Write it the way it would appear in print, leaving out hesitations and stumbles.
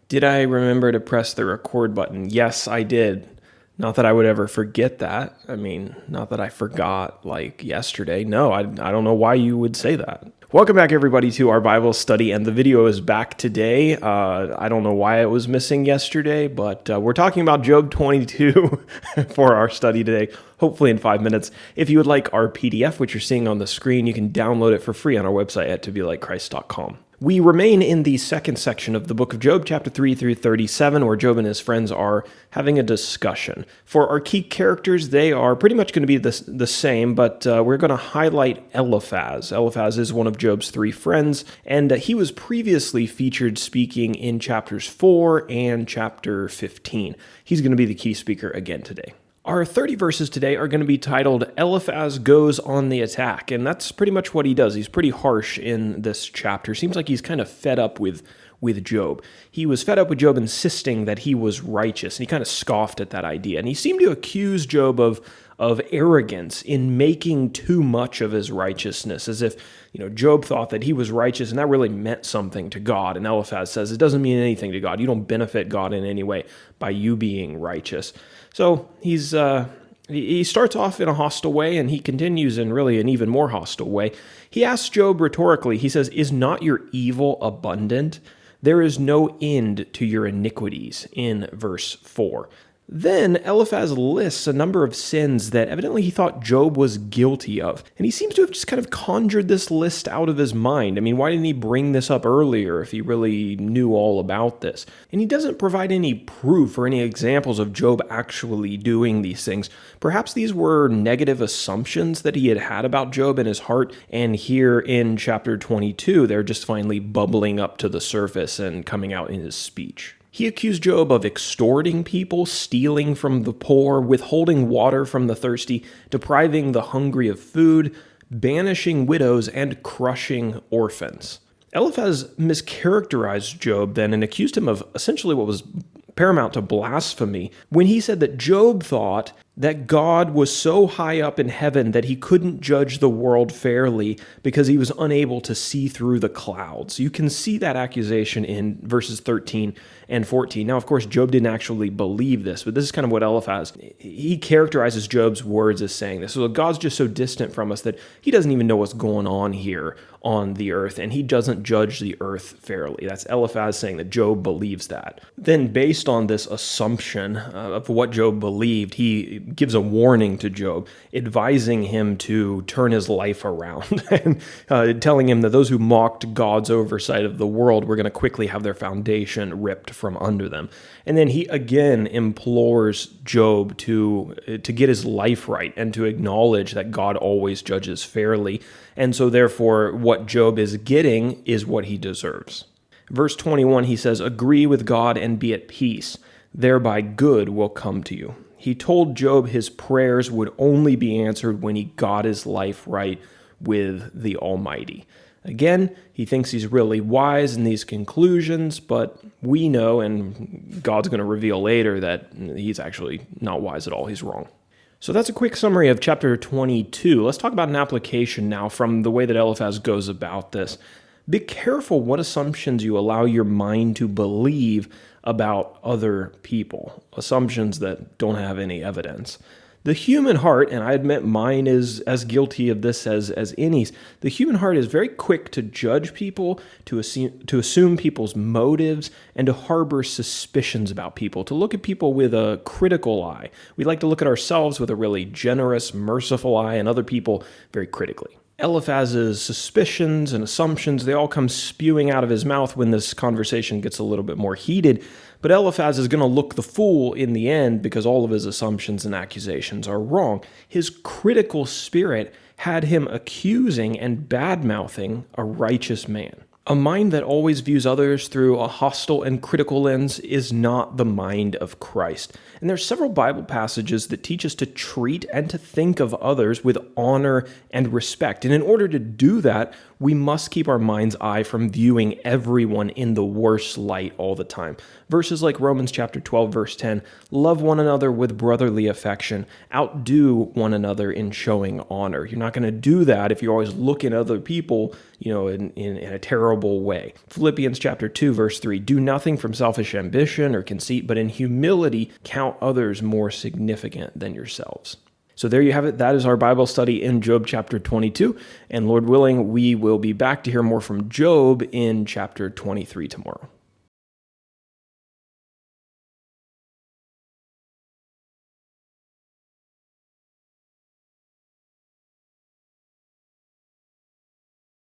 Did I remember to press the record button? Yes, I did. Not that I would ever forget that. I mean, not that I forgot like yesterday. No, I don't know why you would say that. Welcome back, everybody, to our Bible study, and the video is back today. I don't know why it was missing yesterday, but we're talking about Job 22 for our study today, hopefully in 5 minutes. If you would like our PDF, which you're seeing on the screen, you can download it for free on our website at tobelikechrist.com. We remain in the second section of the book of Job, chapter 3 through 37, where Job and his friends are having a discussion. For our key characters, they are pretty much going to be the same, but we're going to highlight Eliphaz. Eliphaz is one of Job's three friends, and he was previously featured speaking in chapters 4 and chapter 15. He's going to be the key speaker again today. Our 30 verses today are going to be titled, Eliphaz Goes on the Attack, and that's pretty much what he does. He's pretty harsh in this chapter. Seems like he's kind of fed up with Job. He was fed up with Job insisting that he was righteous, and he kind of scoffed at that idea. And he seemed to accuse Job of arrogance in making too much of his righteousness, as if Job thought that he was righteous, and that really meant something to God. And Eliphaz says it doesn't mean anything to God. You don't benefit God in any way by you being righteous. So he starts off in a hostile way, and he continues in really an even more hostile way. He asks Job rhetorically, he says, "Is not your evil abundant? There is no end to your iniquities," in verse 4. Then Eliphaz lists a number of sins that evidently he thought Job was guilty of. And he seems to have just kind of conjured this list out of his mind. I mean, why didn't he bring this up earlier if he really knew all about this? And he doesn't provide any proof or any examples of Job actually doing these things. Perhaps these were negative assumptions that he had about Job in his heart. And here in chapter 22, they're just finally bubbling up to the surface and coming out in his speech. He accused Job of extorting people, stealing from the poor, withholding water from the thirsty, depriving the hungry of food, banishing widows, and crushing orphans. Eliphaz mischaracterized Job then and accused him of essentially what was paramount to blasphemy when he said that Job thought that God was so high up in heaven that he couldn't judge the world fairly because he was unable to see through the clouds. You can see that accusation in verses 13 and 14. Now, of course, Job didn't actually believe this, but this is kind of what Eliphaz, he characterizes Job's words as saying this. So God's just so distant from us that he doesn't even know what's going on here on the earth, and he doesn't judge the earth fairly. That's Eliphaz saying that Job believes that. Then, based on this assumption of what Job believed, he gives a warning to Job, advising him to turn his life around and telling him that those who mocked God's oversight of the world were going to quickly have their foundation ripped from under them. And then he again implores Job to get his life right and to acknowledge that God always judges fairly. And so therefore, what Job is getting is what he deserves. Verse 21, he says, "Agree with God and be at peace. Thereby good will come to you." He told Job his prayers would only be answered when he got his life right with the Almighty. Again, he thinks he's really wise in these conclusions, but we know, and God's going to reveal later, that he's actually not wise at all. He's wrong. So that's a quick summary of chapter 22. Let's talk about an application now from the way that Eliphaz goes about this. Be careful what assumptions you allow your mind to believe about other people, assumptions that don't have any evidence. The human heart, and I admit mine is as guilty of this as any's, the human heart is very quick to judge people, to assume people's motives, and to harbor suspicions about people, to look at people with a critical eye. We like to look at ourselves with a really generous, merciful eye, and other people very critically. Eliphaz's suspicions and assumptions, they all come spewing out of his mouth when this conversation gets a little bit more heated. But Eliphaz is going to look the fool in the end because all of his assumptions and accusations are wrong. His critical spirit had him accusing and bad-mouthing a righteous man. A mind that always views others through a hostile and critical lens is not the mind of Christ. And there's several Bible passages that teach us to treat and to think of others with honor and respect. And in order to do that, we must keep our mind's eye from viewing everyone in the worst light all the time. Verses like Romans chapter 12, verse 10, love one another with brotherly affection, outdo one another in showing honor. You're not going to do that if you're always looking at other people, in a terrible terrible way. Philippians chapter 2, verse 3, do nothing from selfish ambition or conceit, but in humility count others more significant than yourselves. So there you have it. That is our Bible study in Job chapter 22. And Lord willing, we will be back to hear more from Job in chapter 23 tomorrow.